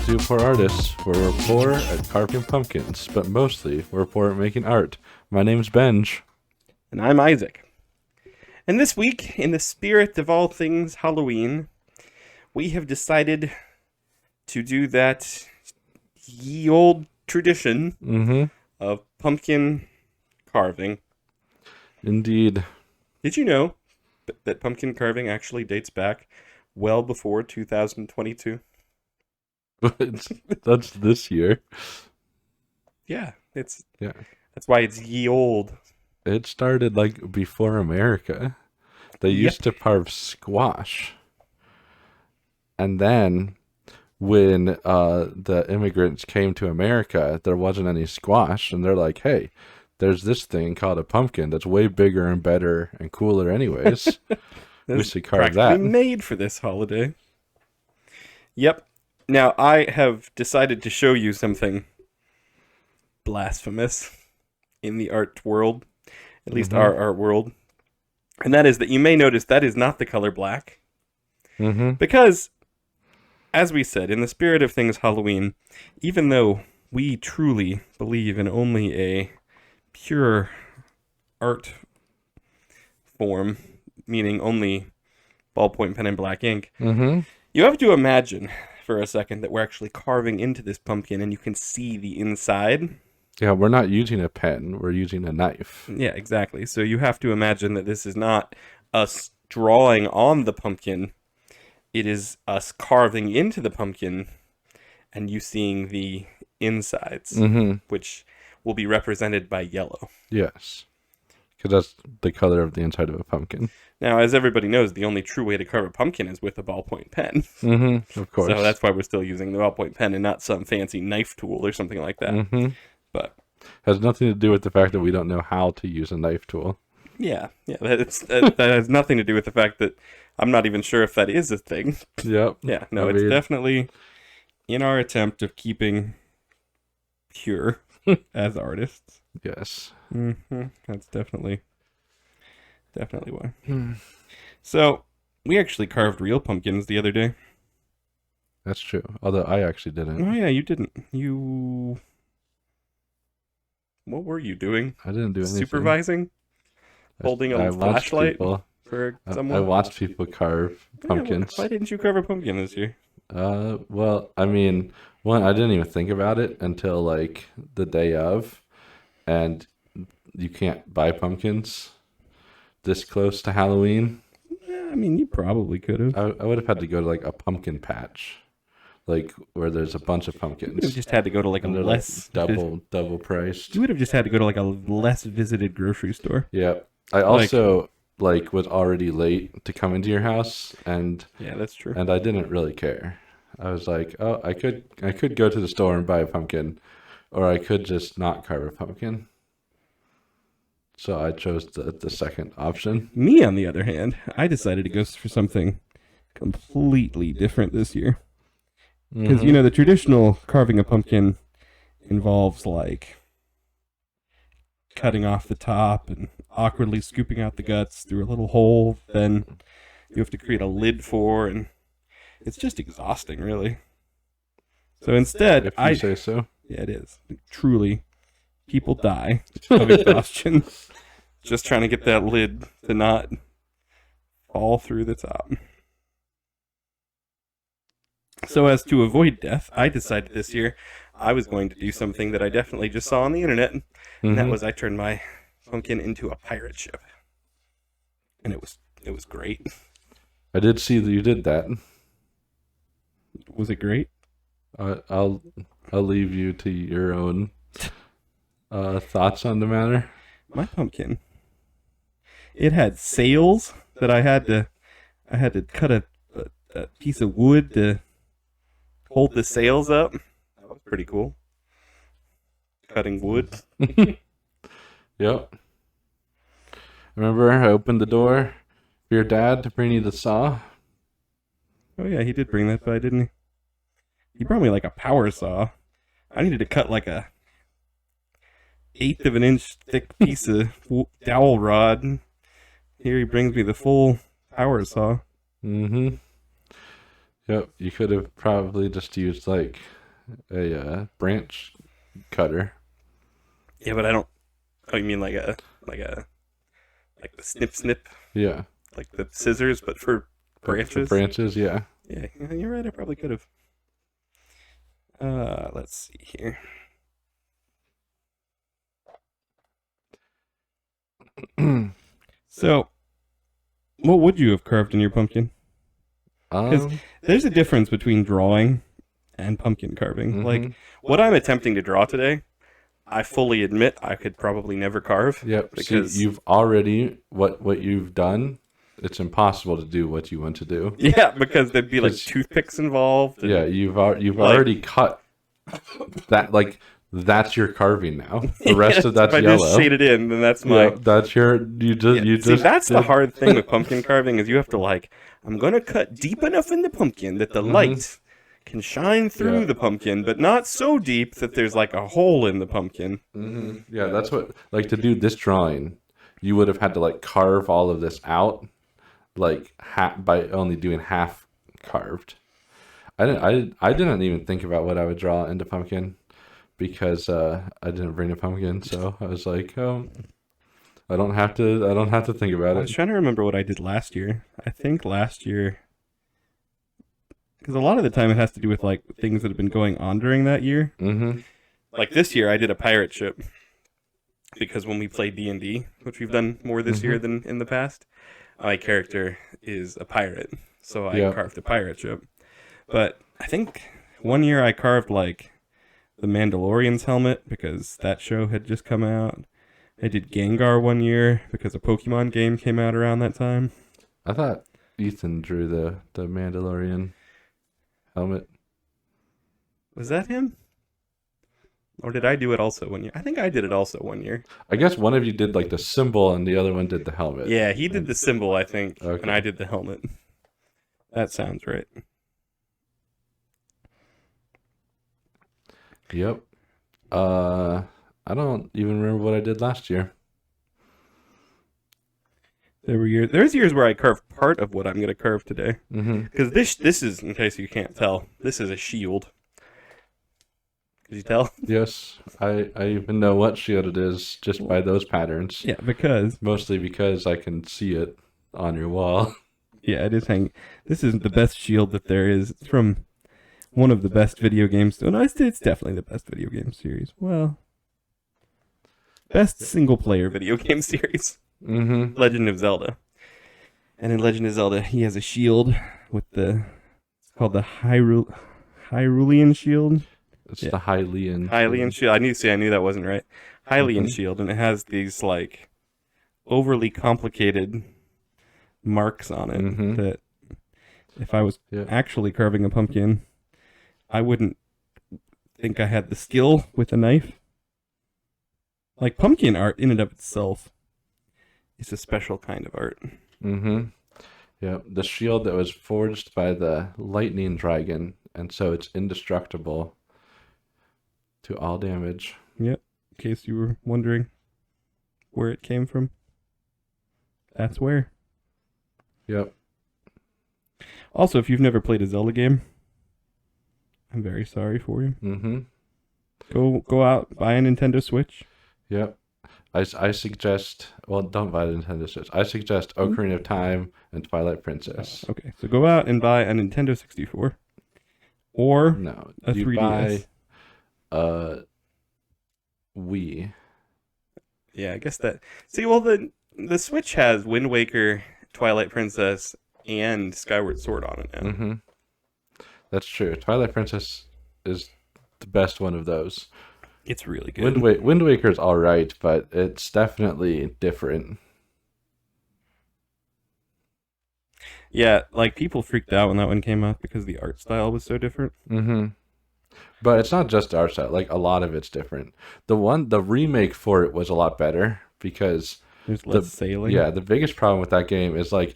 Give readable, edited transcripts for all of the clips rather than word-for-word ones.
to Poor Artists, where we're poor at carving pumpkins, but mostly we're poor at making art. My name's Benj. And I'm Isaac. And this week, in the spirit of all things Halloween, we have decided to do that ye old tradition of pumpkin carving. Indeed. Did you know that pumpkin carving actually dates back well before 2022? That's this year. Yeah, that's Yeah. why it's ye old. It started like before America. They used to carve squash. And then when the immigrants came to America, there wasn't any squash. And they're like, hey, there's this thing called a pumpkin that's way bigger and better and cooler anyways. We should carve that. Practically made for this holiday. Yep. Now, I have decided to show you something blasphemous in the art world, at least our art world. And that is that you may notice that is not the color black. Because, as we said, in the spirit of things Halloween, even though we truly believe in only a pure art form, meaning only ballpoint pen and black ink, you have to imagine for a second that we're actually carving into this pumpkin and you can see the inside. Yeah, we're not using a pen, we're using a knife. Yeah, exactly. So you have to imagine that this is not us drawing on the pumpkin. It is us carving into the pumpkin and you seeing the insides, which will be represented by yellow. Yes, because that's the color of the inside of a pumpkin. Now, as everybody knows, the only true way to carve a pumpkin is with a ballpoint pen. Of course. So that's why we're still using the ballpoint pen and not some fancy knife tool or something like that. But has nothing to do with the fact that we don't know how to use a knife tool. Yeah, that has nothing to do with the fact that I'm not even sure if that is a thing. Yep. Yeah, no, it's definitely in our attempt of keeping pure as artists. Yes. That's definitely why. So, we actually carved real pumpkins the other day. That's true. Although I actually didn't. Oh yeah, you didn't. What were you doing? I didn't do anything. Supervising? Holding a flashlight for someone? I watched people carve pumpkins. Why didn't you carve a pumpkin this year? Well, I mean, one, I didn't even think about it until like the day of, and you can't buy pumpkins this close to Halloween. Yeah, I mean, you probably could have. I would have had to go to like a pumpkin patch, like where there's a bunch of pumpkins. You would have just had to go to like a less double priced. You would have just had to go to like a less visited grocery store. Yeah. I also like was already late to come into your house, and yeah, that's true. And I didn't really care. I was like, oh, I could go to the store and buy a pumpkin, or I could just not carve a pumpkin. So I chose the second option. Me, on the other hand, I decided to go for something completely different this year. Because, you know, the traditional carving a pumpkin involves, like, cutting off the top and awkwardly scooping out the guts through a little hole. Then you have to create a lid for, and it's just exhausting, really. So instead, if you say so. Yeah, it is. Truly, people die of exhaustion just trying to get that lid to not fall through the top. So as to avoid death, I decided this year I was going to do something that I definitely just saw on the internet, and that was I turned my pumpkin into a pirate ship. And it was great. I did see that you did that. Was it great? I'll leave you to your own thoughts on the matter. My pumpkin. It had sails that I had to cut a piece of wood to hold the sails up. That was pretty cool. Cutting wood. Yep. Remember, I opened the door for your dad to bring you the saw? Oh yeah, he did bring that by, didn't he? He brought me like a power saw. I needed to cut like a 1/8 of an inch thick piece of dowel rod. Here he brings me the full power saw. Yep, you could have probably just used like a branch cutter. Yeah, but I don't. Oh, you mean like the snip? Yeah. Like the scissors, but for branches? For branches, yeah. Yeah, you're right. I probably could have. Let's see here. So, what would you have carved in your pumpkin? Because there's a difference between drawing and pumpkin carving. Mm-hmm. Like, what I'm attempting to draw today, I fully admit I could probably never carve. Yep. Because See, you've already what you've done. It's impossible to do what you want to do. Yeah, because there'd be like toothpicks involved. Yeah, you've already cut that. Like that's your carving now. The rest of that's if yellow. I just shade it in, then that's my. Yeah, that's your. See, that's the hard thing with pumpkin carving is you have to like. I'm gonna cut deep enough in the pumpkin that the light can shine through the pumpkin, but not so deep that there's like a hole in the pumpkin. Mm-hmm. Yeah, that's what. Like to do this drawing, you would have had to like carve all of this out, like by only doing half carved. I didn't even think about what I would draw into pumpkin because I didn't bring a pumpkin, so I was like, oh, I don't have to think about I it. was trying to remember what I did last year. I think last year, because a lot of the time it has to do with like things that have been going on during that year. Mm-hmm. Like this year, I did a pirate ship because when we play D&D, which we've done more this year than in the past, my character is a pirate, so I carved a pirate ship. But I think one year I carved like the Mandalorian's helmet because that show had just come out. I did Gengar one year because a Pokemon game came out around that time. I thought Ethan drew the Mandalorian helmet. Was that him? Or did I do it also one year? I think I did it also one year. I guess one of you did like the symbol and the other one did the helmet. Yeah, he did the symbol, I think, and I did the helmet. That sounds right. Yep. I don't even remember what I did last year. There's years where I carved part of what I'm going to carve today. Mm-hmm. Because this is, in case you can't tell, this is a shield. Could you tell? Yes, I even know what shield it is just by those patterns. Yeah, because... Mostly because I can see it on your wall. Yeah, it is hanging. This isn't the best shield that there is. It's from one of the best video games. No, it's definitely the best video game series. Well, best single-player video game series. Mm-hmm. Legend of Zelda. And in Legend of Zelda, he has a shield with it's called the Hyrulean shield. It's the Hylian. Hylian shield. I knew that wasn't right. Hylian shield, and it has these like overly complicated marks on it that if I was actually carving a pumpkin, I wouldn't think I had the skill with a knife. Like pumpkin art in and of itself is a special kind of art. Mm-hmm. Yeah, the shield that was forged by the lightning dragon, and so it's indestructible to all damage. Yep. In case you were wondering where it came from. That's where. Yep. Also, if you've never played a Zelda game, I'm very sorry for you. Mm-hmm. Go out, buy a Nintendo Switch. Yep. I suggest, well, don't buy the Nintendo Switch. I suggest Ocarina of Time and Twilight Princess. Okay, so go out and buy a Nintendo 64. Or a 3DS. Buy Wii. Yeah, I guess that. See, well, the Switch has Wind Waker, Twilight Princess, and Skyward Sword on it now. Mm-hmm. That's true. Twilight Princess is the best one of those. It's really good. Wind Waker's all right, but it's definitely different. Yeah, like people freaked out when that one came out because the art style was so different. Mm-hmm. But it's not just art style. Like a lot of it's different. The remake for it was a lot better because there's less sailing. Yeah, the biggest problem with that game is like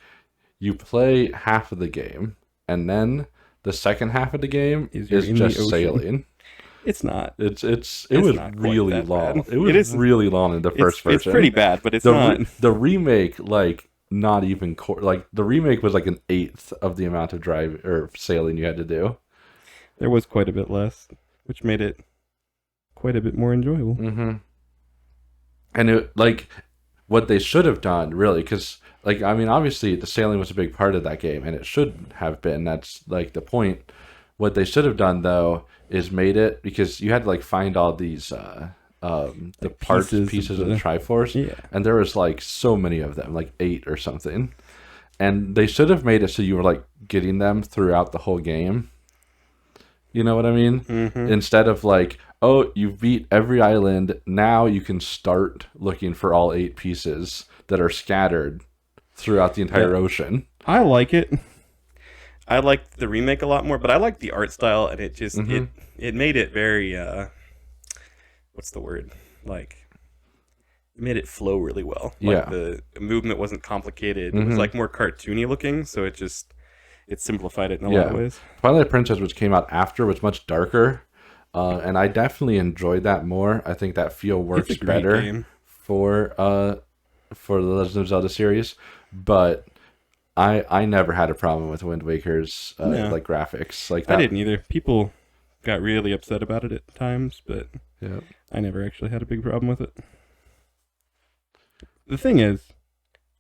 you play half of the game and then the second half of the game is just sailing. It's not. It was really long. It was really long in the first version. It's pretty bad, but it's not. The remake, like not even like the remake was like an eighth of the amount of sailing you had to do. There was quite a bit less. which made it quite a bit more enjoyable. Mm-hmm. And it, like, what they should have done, really, because, like, I mean, obviously the sailing was a big part of that game, and it should have been. That's, like, the point. What they should have done, though, is made it, because you had to, like, find all these, the parts, pieces of the Triforce, yeah. and there was, like, so many of them, like 8 or something. And they should have made it so you were, like, getting them throughout the whole game. You know what I mean? Mm-hmm. Instead of, like, oh, you beat every island, now you can start looking for all 8 pieces that are scattered throughout the entire ocean. I like it. I liked the remake a lot more, but I liked the art style, and it just it made it very what's the word? Like, it made it flow really well. Like, the movement wasn't complicated. It was like more cartoony looking, so it simplified it in a lot of ways. Twilight Princess, which came out after, was much darker. And I definitely enjoyed that more. I think that feel works better for the Legend of Zelda series. But I never had a problem with Wind Waker's like graphics. Like that. I didn't either. People got really upset about it at times, but I never actually had a big problem with it. The thing is,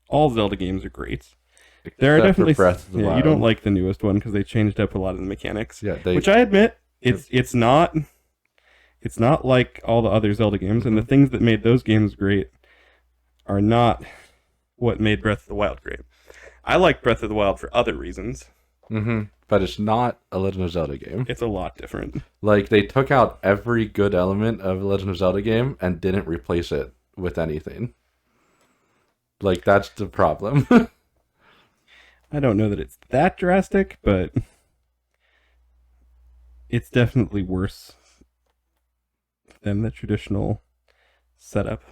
all Zelda games are great. There are definitely Breath of the Wild. You don't like the newest one because they changed up a lot of the mechanics. Yeah, which I admit. It's not like all the other Zelda games, and the things that made those games great are not what made Breath of the Wild great. I like Breath of the Wild for other reasons. But it's not a Legend of Zelda game. It's a lot different. Like, they took out every good element of a Legend of Zelda game and didn't replace it with anything. Like, that's the problem. I don't know that it's that drastic, but it's definitely worse than the traditional setup.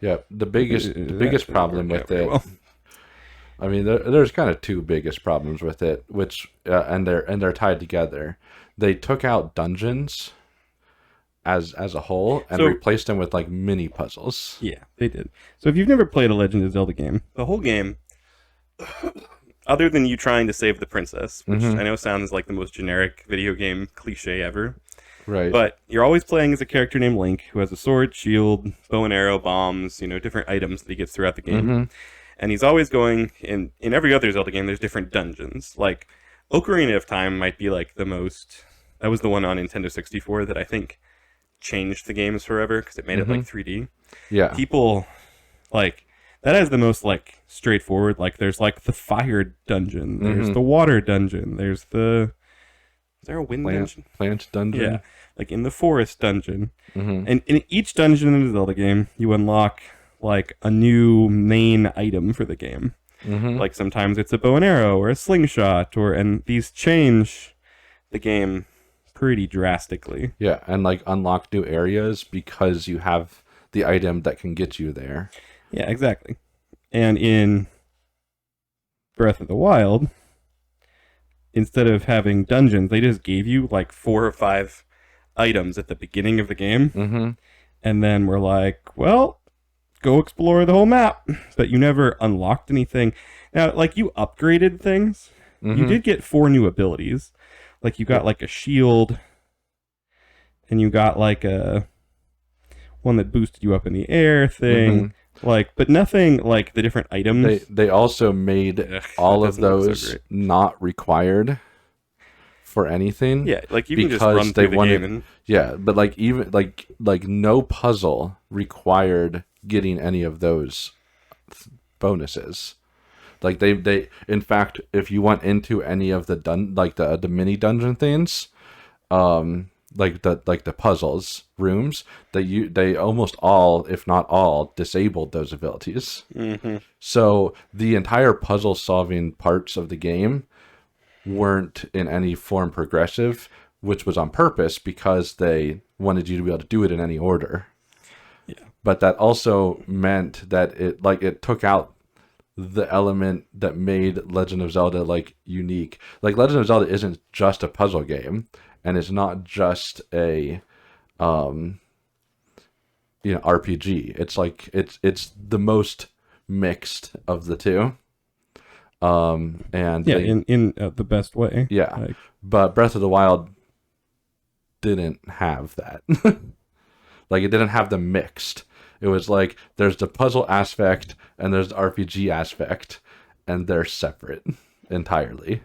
Yeah, the biggest problem with it. Well. I mean, there's kind of 2 biggest problems with it, which and they're tied together. They took out dungeons as a whole and replaced them with like mini puzzles. Yeah, they did. So if you've never played a Legend of Zelda game, the whole game, other than you trying to save the princess, which I know sounds like the most generic video game cliche ever. Right. But you're always playing as a character named Link, who has a sword, shield, bow and arrow, bombs, different items that he gets throughout the game. And he's always going, in every other Zelda game, there's different dungeons. Like, Ocarina of Time might be like the most, that was the one on Nintendo 64 that I think changed the games forever, because it made it like 3D. Yeah. People, like, that has the most, like, straightforward, like, there's, like, the fire dungeon, there's the water dungeon, there's the... Is there a wind dungeon? Plant dungeon? Yeah, like in the forest dungeon. And in each dungeon in the Zelda game, you unlock, like, a new main item for the game. Like, sometimes it's a bow and arrow or a slingshot, and these change the game pretty drastically. Yeah, and, like, unlock new areas because you have the item that can get you there. Yeah, exactly. And in Breath of the Wild, instead of having dungeons, they just gave you like 4 or 5 items at the beginning of the game. And then we're like, well, go explore the whole map. But you never unlocked anything. Now, like, you upgraded things. You did get 4 new abilities. Like, you got like a shield, and you got like a one that boosted you up in the air thing. Like, but nothing like the different items. They also made all of those not required for anything. Yeah, like you can just run through the game. And... Yeah, but like even like no puzzle required getting any of those bonuses. Like they in fact, if you went into any of the the mini dungeon things, like the puzzles rooms, they almost all, if not all, disabled those abilities. So the entire puzzle solving parts of the game weren't in any form progressive, which was on purpose because they wanted you to be able to do it in any order. Yeah. But that also meant that it took out the element that made Legend of Zelda like unique. Like, Legend of Zelda isn't just a puzzle game. And it's not just a, RPG. It's like it's the most mixed of the two. And yeah, in the best way. yeah, Like, but Breath of the Wild didn't have that. Like, it didn't have them mixed. It was like there's the puzzle aspect and there's the RPG aspect, and they're separate entirely.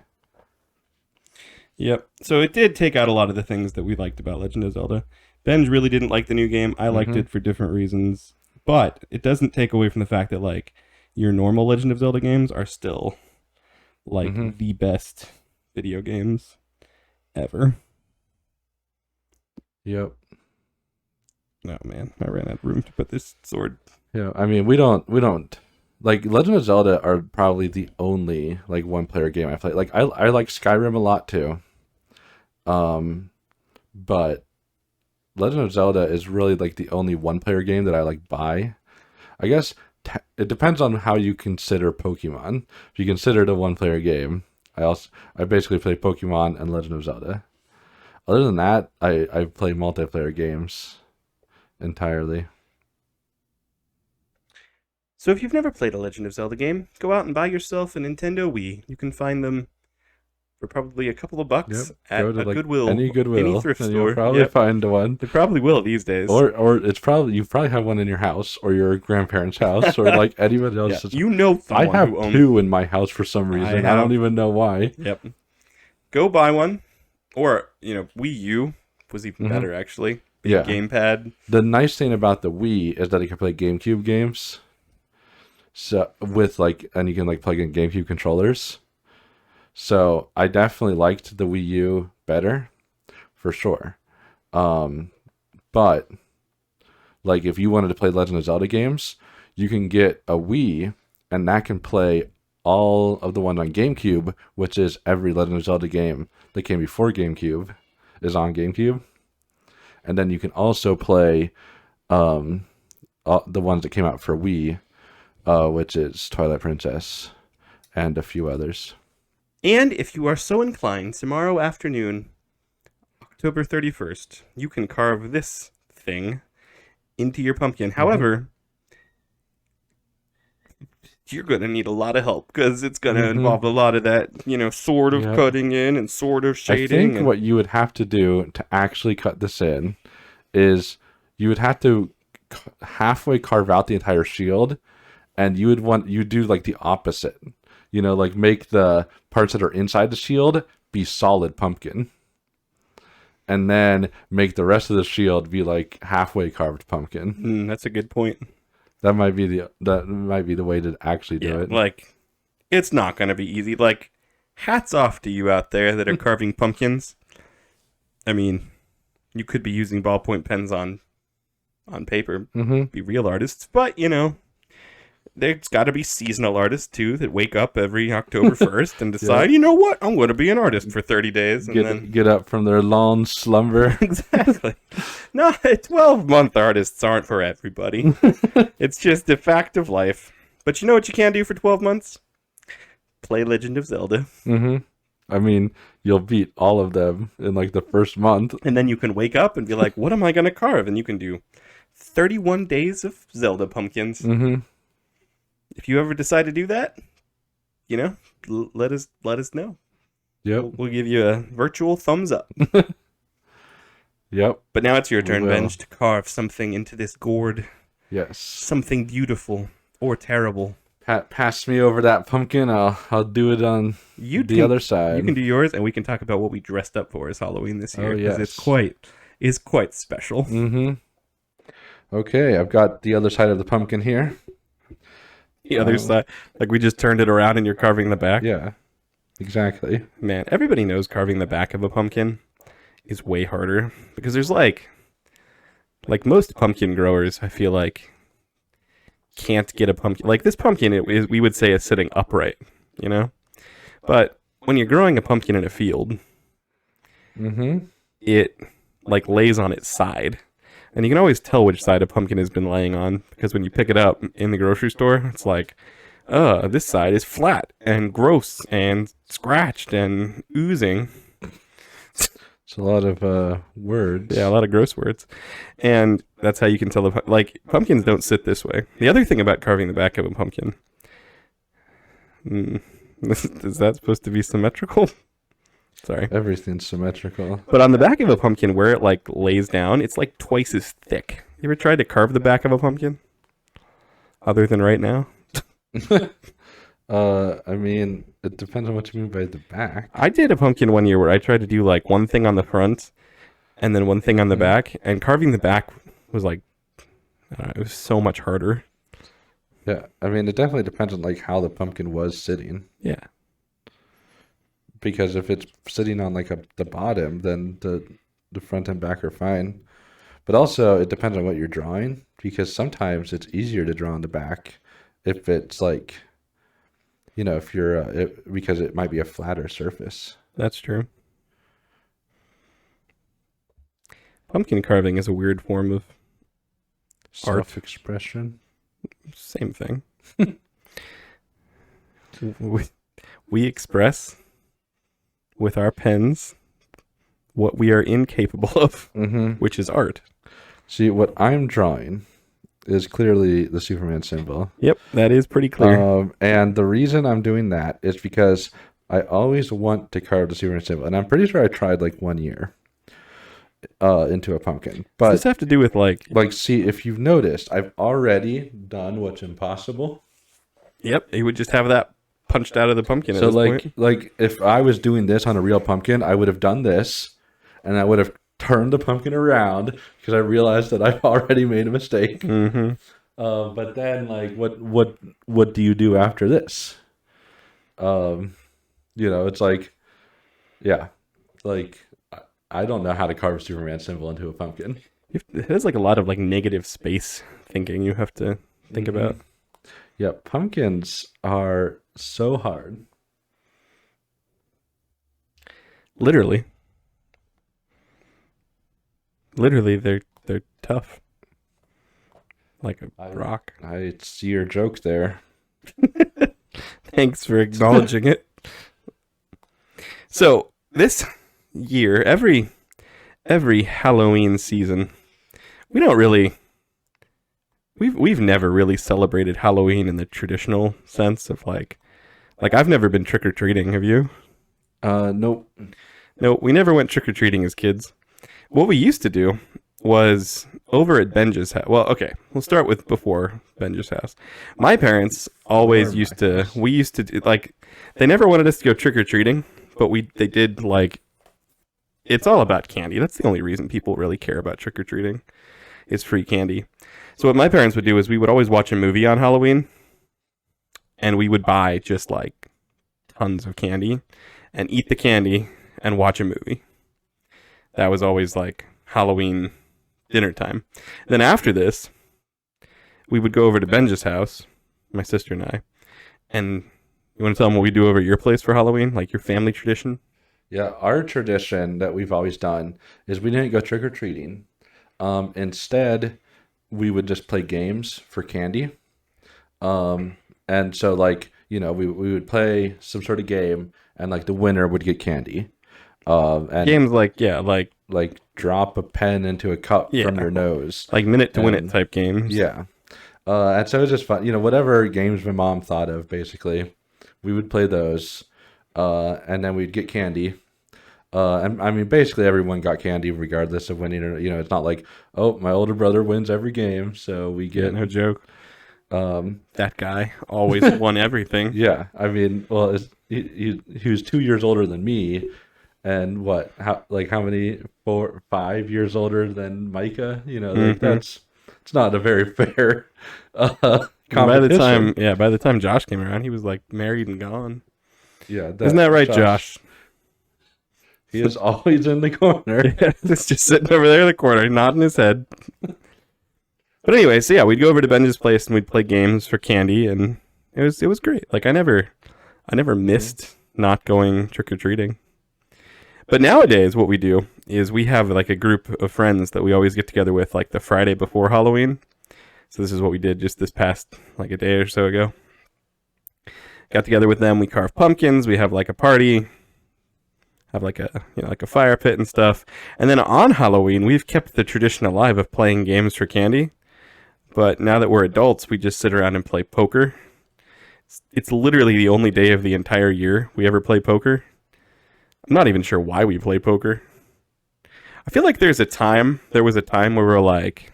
yep. So it did take out a lot of the things that we liked about Legend of Zelda. Ben really didn't like the new game. I liked it for different reasons, but it doesn't take away from the fact that like your normal Legend of Zelda games are still like the best video games ever. Yep. Oh man, I ran out of room to put this sword. Yeah, I mean, we don't like Legend of Zelda are probably the only like one player game I play. Like I like Skyrim a lot too. But Legend of Zelda is really like the only one player game that I like buy. I guess it depends on how you consider Pokemon. If you consider it a one player game, I basically play Pokemon and Legend of Zelda. Other than that, I play multiplayer games entirely. So if you've never played a Legend of Zelda game, go out and buy yourself a Nintendo Wii. You can find them for probably a couple of bucks at a like Goodwill, any thrift and store. You'll probably find one. They probably will these days. Or it's probably you probably have one in your house or your grandparents' house or like anybody else's. Yeah, you know someone I have who owns two in my house for some reason. I don't even know why. Yep. Go buy one. Or, Wii U was even better, actually. Yeah. Gamepad. The nice thing about the Wii is that it can play GameCube games. So and you can like plug in GameCube controllers. So I definitely liked the Wii U better, for sure. But like if you wanted to play Legend of Zelda games, you can get a Wii and that can play all of the ones on GameCube, which is every Legend of Zelda game that came before GameCube is on GameCube. And then you can also play the ones that came out for Wii, which is Twilight Princess and a few others. And if you are so inclined, tomorrow afternoon, October 31st, you can carve this thing into your pumpkin. However, you're going to need a lot of help because it's going to involve a lot of that, sort of cutting in and sort of shading. I think what you would have to do to actually cut this in is you would have to halfway carve out the entire shield, and you do like the opposite. Like make the parts that are inside the shield be solid pumpkin. And then make the rest of the shield be like halfway carved pumpkin. That's a good point. That might be the way to actually do it. Like, it's not going to be easy. Like, hats off to you out there that are carving pumpkins. I mean, you could be using ballpoint pens on paper, be real artists, but there's got to be seasonal artists too that wake up every October 1st and decide, you know what, I'm going to be an artist for 30 days and then get up from their long slumber. Exactly. No, 12-month artists aren't for everybody. It's just a fact of life. But you know what you can do for 12 months? Play Legend of Zelda. I mean, you'll beat all of them in like the first month. And then you can wake up and be like, what am I going to carve? And you can do 31 days of Zelda pumpkins. If you ever decide to do that, let us know. Yep. We'll give you a virtual thumbs up. Yep. But now it's your turn, Benj, to carve something into this gourd. Yes. Something beautiful or terrible. Pass me over that pumpkin. I'll do it on the other side. You can do yours, and we can talk about what we dressed up for as Halloween this year. Oh, yes. It's quite special. Okay, I've got the other side of the pumpkin here. The other side, like we just turned it around and you're carving the back. Yeah, exactly. Man, everybody knows carving the back of a pumpkin is way harder because there's like most pumpkin growers, I feel like can't get a pumpkin. Like this pumpkin, we would say is sitting upright, But when you're growing a pumpkin in a field, it like lays on its side. And you can always tell which side a pumpkin has been laying on because when you pick it up in the grocery store, it's like, this side is flat and gross and scratched and oozing. It's a lot of words. Yeah, a lot of gross words. And that's how you can tell pumpkins don't sit this way. The other thing about carving the back of a pumpkin, Is that supposed to be symmetrical? Sorry. Everything's symmetrical. But on the back of a pumpkin, where it like lays down, it's like twice as thick. You ever tried to carve the back of a pumpkin? Other than right now? I mean, it depends on what you mean by the back. I did a pumpkin one year where I tried to do like one thing on the front and then one thing on the back, and carving the back was like, I don't know, it was so much harder. Yeah, I mean, it definitely depends on like how the pumpkin was sitting. Yeah. Because if it's sitting on like the bottom, then the front and back are fine. But also, it depends on what you're drawing, because sometimes it's easier to draw on the back if it's like, you know, if you're because it might be a flatter surface. That's true. Pumpkin carving is a weird form of art. Self-expression. Same thing. We express with our pens what we are incapable of, which is art. See, what I'm drawing is clearly the Superman symbol. Yep, that is pretty clear. And the reason I'm doing that is because I always want to carve the Superman symbol. And I'm pretty sure I tried like 1 year into a pumpkin. But Does this have to do with like... see, if you've noticed, I've already done what's impossible. Yep, he would just have that punched out of the pumpkin So at this point. like if I was doing this on a real pumpkin, I would have done this, and I would have turned the pumpkin around because I realized that I've already made a mistake. But then, like, what do you do after this? You know, it's like, yeah, like I don't know how to carve a Superman symbol into a pumpkin. There's like a lot of like negative space thinking you have to think about. Yeah, pumpkins are so hard. Literally, they're tough, like a rock. I see your joke there. Thanks for acknowledging it. So this year, every Halloween season, we've never really celebrated Halloween in the traditional sense of like I've never been trick or treating. Have you? Nope. No, we never went trick or treating as kids. What we used to do was over at Benja's house. Well, okay, we'll start with before Benja's house. My parents always used to. We used to do, like, they never wanted us to go trick or treating, but they did like. It's all about candy. That's the only reason people really care about trick or treating. Is free candy. So what my parents would do is we would always watch a movie on Halloween, and we would buy just like tons of candy and eat the candy and watch a movie. That was always like Halloween dinner time. Then after this, we would go over to Benja's house, my sister and I. And you want to tell them what we do over at your place for Halloween, like your family tradition? Yeah, our tradition that we've always done is we didn't go trick or treating. Instead, we would just play games for candy. And so, like, you know, we would play some sort of game, and like the winner would get candy. And games like drop a pen into a cup from your nose, like minute to win it type games. Yeah. And so it was just fun, you know, whatever games my mom thought of, basically we would play those, and then we'd get candy. And I mean, basically everyone got candy regardless of winning or, you know, it's not like, oh, my older brother wins every game, so we get no joke. That guy always won everything. Yeah, I mean, well, he was 2 years older than me, and how many 4, 5 years older than Micah? You know, it's not a very fair competition. By the time Josh came around, he was like married and gone. Yeah, isn't that right, Josh? He is always in the corner. Yeah, he's just sitting over there in the corner, nodding his head. But anyway, so yeah, we'd go over to Benja's place and we'd play games for candy, and it was great. Like I never missed not going trick or treating. But nowadays, what we do is we have like a group of friends that we always get together with, like the Friday before Halloween. So this is what we did just this past like a day or so ago. Got together with them. We carve pumpkins. We have like a party. Have like a like a fire pit and stuff. And then on Halloween, we've kept the tradition alive of playing games for candy. But now that we're adults, we just sit around and play poker. It's literally the only day of the entire year we ever play poker. I'm not even sure why we play poker. I feel like there was a time where we're like,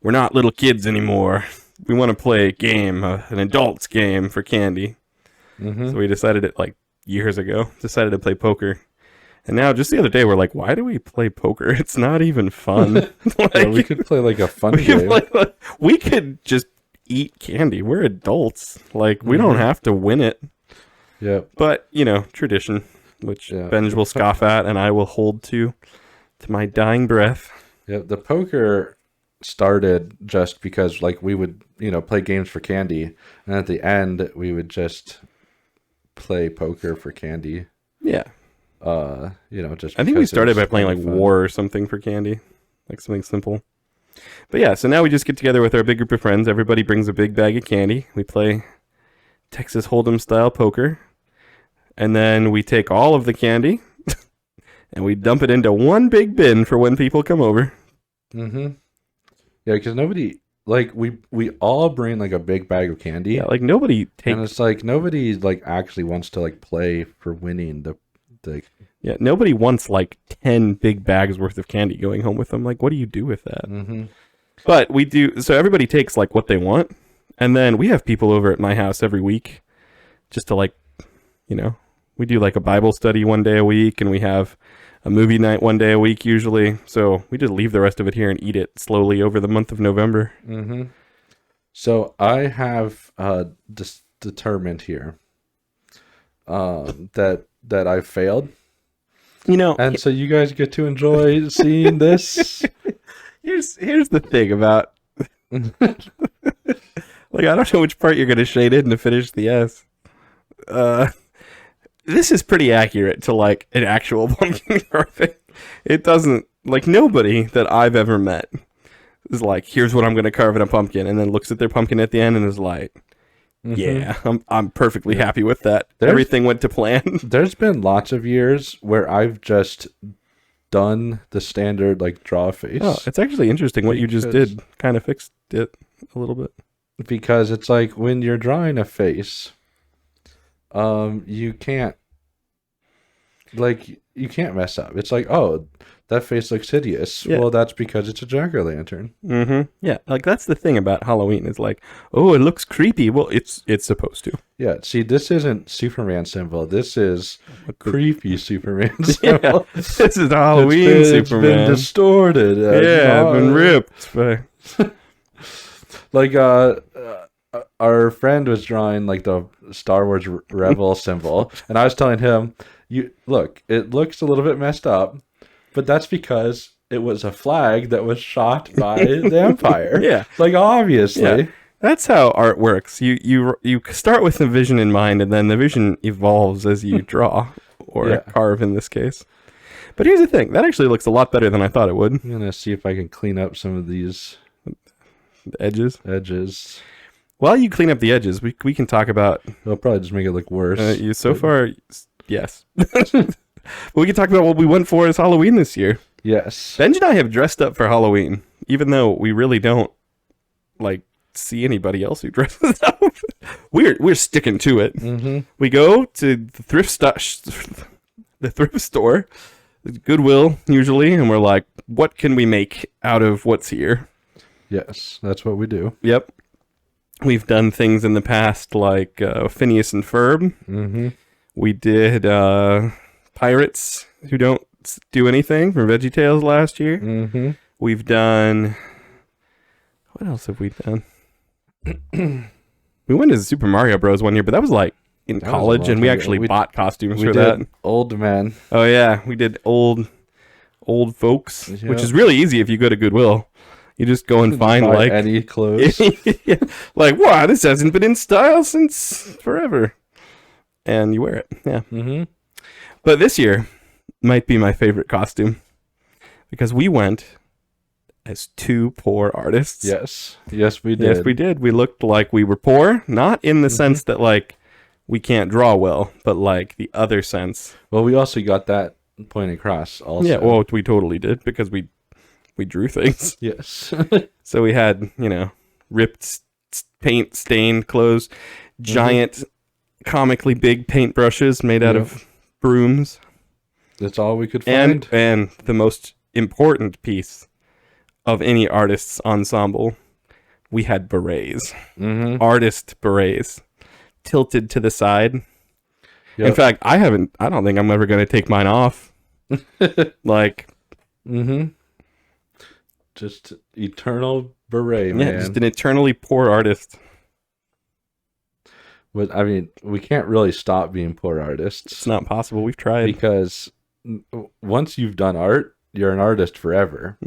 we're not little kids anymore. We want to play a game, an adult's game for candy. So we decided it like years ago, decided to play poker. And now just the other day, we're like, why do we play poker? It's not even fun. Like, yeah, we could play like a fun game. We could just eat candy. We're adults. Like, we don't have to win it. Yeah. But, tradition, which Benj will scoff at and I will hold to my dying breath. Yeah, the poker started just because like we would, play games for candy. And at the end, we would just play poker for candy. Yeah. Just I think we started by playing like War or something for candy. Like something simple. But yeah, so now we just get together with our big group of friends. Everybody brings a big bag of candy. We play Texas Hold'em style poker. And then we take all of the candy and we dump it into one big bin for when people come over. Yeah, because nobody, like, we all bring like a big bag of candy. Yeah, like nobody takes... And it's like nobody like actually wants to like play for winning the... Yeah, nobody wants like 10 big bags worth of candy going home with them. Like, what do you do with that? But we do... So everybody takes like what they want. And then we have people over at my house every week just to like, we do like a Bible study one day a week, and we have a movie night one day a week usually. So we just leave the rest of it here and eat it slowly over the month of November. So I have determined here that I failed. And so you guys get to enjoy seeing this. Here's the thing about like, I don't know which part you're going to shade in to finish the S. This is pretty accurate to like an actual pumpkin carving. It doesn't, like, nobody that I've ever met is like, here's what I'm going to carve in a pumpkin, and then looks at their pumpkin at the end and is like, yeah, I'm perfectly happy with that. Everything went to plan. There's been lots of years where I've just done the standard like draw face. Oh, it's actually interesting what you just did. Kind of fixed it a little bit. Because it's like when you're drawing a face, you can't mess up. It's like, oh, that face looks hideous. Yeah. Well, that's because it's a jack-o'-lantern. Yeah, like that's the thing about Halloween is like, oh, it looks creepy. Well, it's supposed to. Yeah, see, this isn't Superman symbol. This is a creepy Superman symbol. Yeah, this is Halloween Superman. It's been distorted. It's been ripped. But... like, our friend was drawing like the Star Wars Rebel symbol, and I was telling him, it looks a little bit messed up, but that's because it was a flag that was shot by the Empire. Yeah, like obviously. Yeah. That's how art works. You start with the vision in mind, and then the vision evolves as you draw or carve in this case. But here's the thing: that actually looks a lot better than I thought it would. I'm gonna see if I can clean up some of these edges. While you clean up the edges, we can talk about... It'll probably just make it look worse. Far, yes. But we can talk about what we went for as Halloween this year. Yes. Benj and I have dressed up for Halloween, even though we really don't, like, see anybody else who dresses up. We're sticking to it. We go to the thrift store, Goodwill, usually, and we're like, what can we make out of what's here? Yes, that's what we do. Yep. We've done things in the past like Phineas and Ferb. We did Pirates Who Don't Do Anything from VeggieTales last year. We've done... What else have we done? We went to Super Mario Bros. One year, but that was like in college, and we actually bought costumes for that. Old men. Oh, yeah. We did old folks, which is really easy if you go to Goodwill. You just go and find like any clothes. Like, wow, this hasn't been in style since forever. And you wear it. Yeah. But this year might be my favorite costume because we went as two poor artists. Yes, we did. Yes, we did. We looked like we were poor, not in the sense that like we can't draw well, but like the other sense. Well, we also got that point across also. Yeah, well, we totally did because we drew things. Yes. So we had, ripped, paint stained clothes. giant, comically big paintbrushes made out of brooms. That's all we could find. And the most important piece of any artist's ensemble, we had berets. Artist berets. Tilted to the side. Yep. In fact, I don't think I'm ever going to take mine off. Like... Just eternal beret, man. Yeah, just an eternally poor artist. But I mean, we can't really stop being poor artists. It's not possible. We've tried. Because once you've done art, you're an artist forever.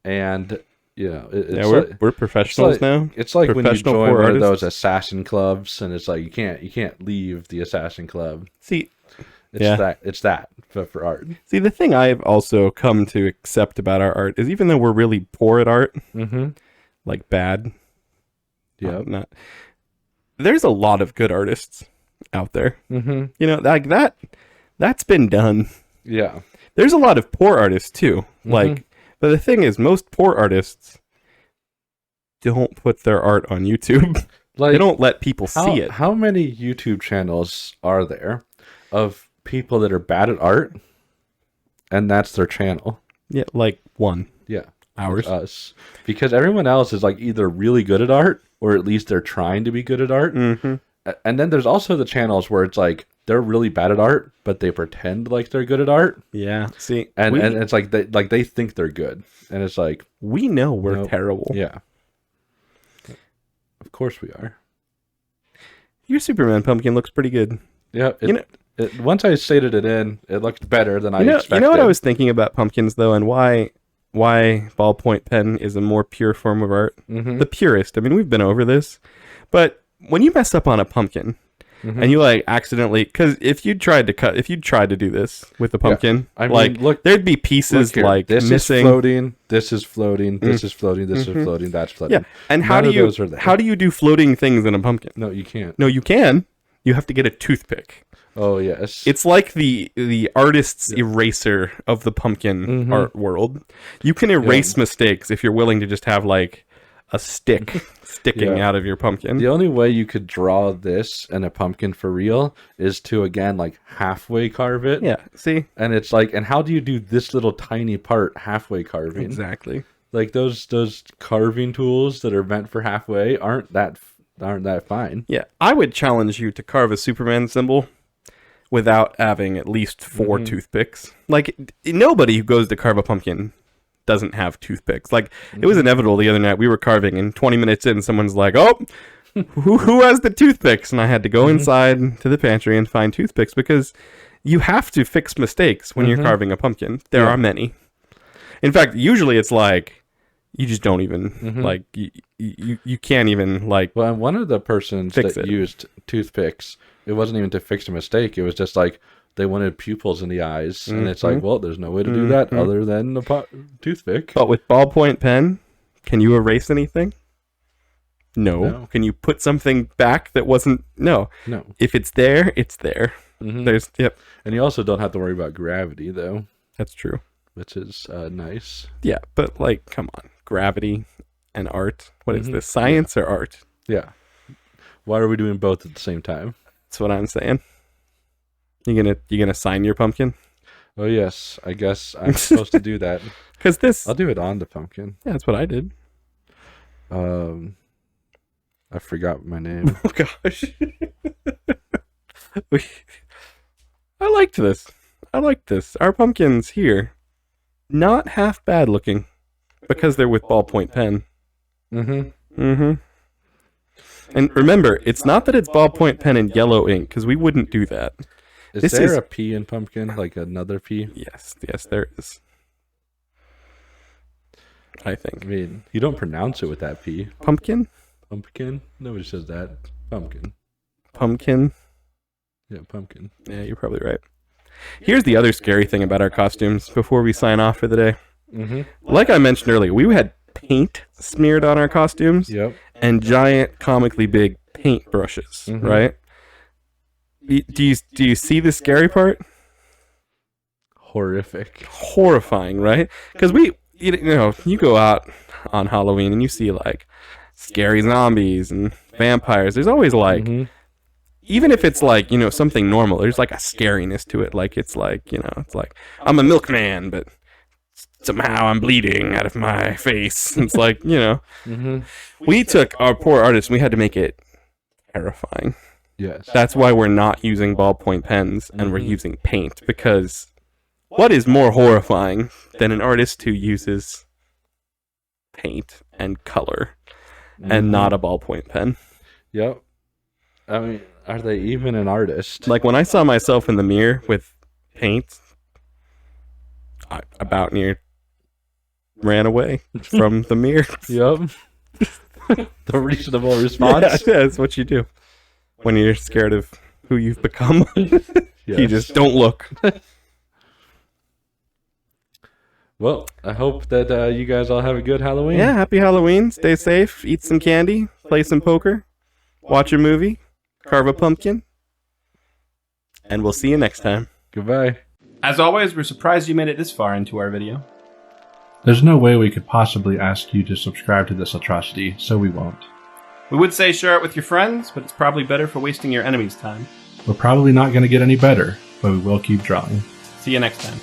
And, you know, we're professionals now. It's like when you join one of those assassin clubs, and it's like you can't leave the assassin club. See, it's that for art. See, the thing I've also come to accept about our art is even though we're really poor at art, like bad, there's a lot of good artists out there. You know, like that's been done. Yeah. There's a lot of poor artists too. Like, but the thing is, most poor artists don't put their art on YouTube. Like, they don't let people see it. How many YouTube channels are there of people that are bad at art, and that's their channel? Yeah, like one. Yeah, ours, us, because everyone else is like either really good at art, or at least they're trying to be good at art. And then there's also the channels where it's like they're really bad at art, but they pretend like they're good at art. Yeah, see, and it's like they think they're good, and it's like we know we're terrible. Yeah, of course we are. Your Superman pumpkin looks pretty good. Yeah, once I shaded it in, it looked better than I expected. You know what I was thinking about pumpkins, though, and why ballpoint pen is a more pure form of art? The purest. I mean, we've been over this. But when you mess up on a pumpkin, and you, like, accidentally... Because if you tried to do this with a pumpkin, I mean, look, there'd be pieces, like, this missing. Is floating, this is floating, this is floating, this is floating, that's floating. Yeah, and how do you do floating things in a pumpkin? No, you can't. No, you can. You have to get a toothpick. Oh, yes. It's like the artist's eraser of the pumpkin art world. You can erase mistakes if you're willing to just have, like, a stick sticking out of your pumpkin. The only way you could draw this in a pumpkin for real is to, again, like, halfway carve it. Yeah, see? And it's like, and how do you do this little tiny part halfway carving? Exactly. Like, those carving tools that are meant for halfway aren't that fine. Yeah, I would challenge you to carve a Superman symbol without having at least 4 toothpicks. Like, nobody who goes to carve a pumpkin doesn't have toothpicks. Like, it was inevitable the other night. We were carving, and 20 minutes in, someone's like, oh, who has the toothpicks? And I had to go inside to the pantry and find toothpicks, because you have to fix mistakes when you're carving a pumpkin. There are many. In fact, usually it's like, you just don't even, like, you can't even, like, well, one of the persons that used toothpicks, it wasn't even to fix a mistake. It was just like they wanted pupils in the eyes. And it's like, well, there's no way to do that other than a toothpick. But with ballpoint pen, can you erase anything? No. Can you put something back that wasn't? No. If it's there, it's there. There's, And you also don't have to worry about gravity, though. That's true. Which is nice. Yeah, but, like, come on. Gravity and art. What is this? Science or art? Yeah. Why are we doing both at the same time? That's what I'm saying. You gonna sign your pumpkin? Oh yes, I guess I'm supposed to do that. Because I'll do it on the pumpkin. Yeah, that's what I did. I forgot my name. Oh gosh. I liked this. Our pumpkins here, not half bad looking, because they're with ballpoint pen. And remember, it's not that it's ballpoint pen and yellow ink, because we wouldn't do that. Is there a P in pumpkin, like another P? Yes, there is. I think. I mean, you don't pronounce it with that P. Pumpkin? Pumpkin? Nobody says that. Pumpkin. Pumpkin? Yeah, pumpkin. Yeah, you're probably right. Here's the other scary thing about our costumes before we sign off for the day. Like I mentioned earlier, we had paint smeared on our costumes. Yep. And giant, comically big paint brushes, right? Do you see the scary part? Horrific. Horrifying, right? Because you go out on Halloween and you see, like, scary zombies and vampires. There's always like, even if it's like, something normal, there's like a scariness to it. Like, it's like, it's like, I'm a milkman, but somehow I'm bleeding out of my face. It's like, we took our poor artist and we had to make it terrifying. Yes. That's why we're not using ballpoint pens and we're using paint, because what is more horrifying than an artist who uses paint and color and not a ballpoint pen? Yep. I mean, are they even an artist? Like, when I saw myself in the mirror with paint, I about near ran away from the mirror. Yep. The reasonable response. Yeah, that's what you do when you're scared of who you've become. You just don't look. Well, I hope that you guys all have a good Halloween. Yeah, happy Halloween. Stay safe. Eat some candy. Play some poker. Watch a movie. Carve a pumpkin. And we'll see you next time. Goodbye. As always, we're surprised you made it this far into our video. There's no way we could possibly ask you to subscribe to this atrocity, so we won't. We would say share it with your friends, but it's probably better for wasting your enemy's time. We're probably not going to get any better, but we will keep drawing. See you next time.